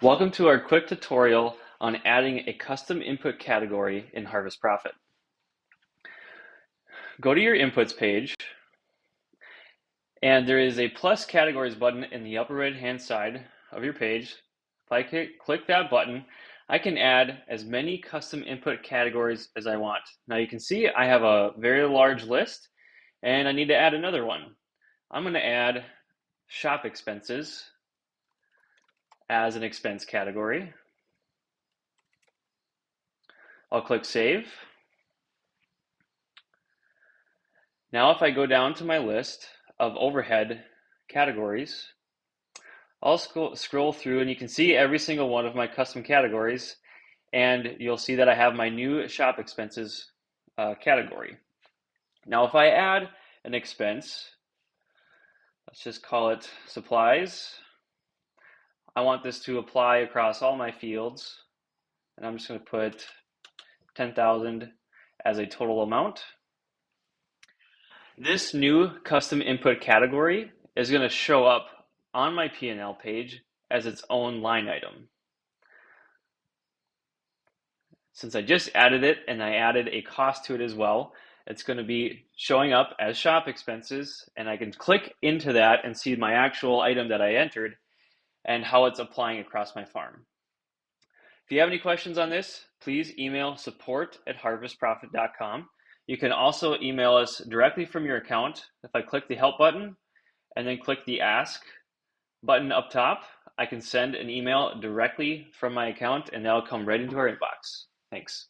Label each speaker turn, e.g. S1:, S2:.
S1: Welcome to our quick tutorial on adding a custom input category in Harvest Profit. Go to your inputs page, and there is a plus categories button in the upper right hand side of your page. If I click that button, I can add as many custom input categories as I want. Now you can see I have a very large list, and I need to add another one. I'm going to add shop expenses as an expense category. I'll click Save. Now if I go down to my list of overhead categories, I'll scroll through and you can see every single one of my custom categories, and you'll see that I have my new shop expenses category. Now if I add an expense, let's just call it supplies. I want this to apply across all my fields, and I'm just going to put 10,000 as a total amount. This new custom input category is going to show up on my P&L page as its own line item. Since I just added it and I added a cost to it as well, it's going to be showing up as shop expenses, and I can click into that and see my actual item that I entered and how it's applying across my farm. If you have any questions on this, please email support@harvestprofit.com. You can also email us directly from your account. If I click the help button and then click the ask button up top, I can send an email directly from my account and that'll come right into our inbox. Thanks.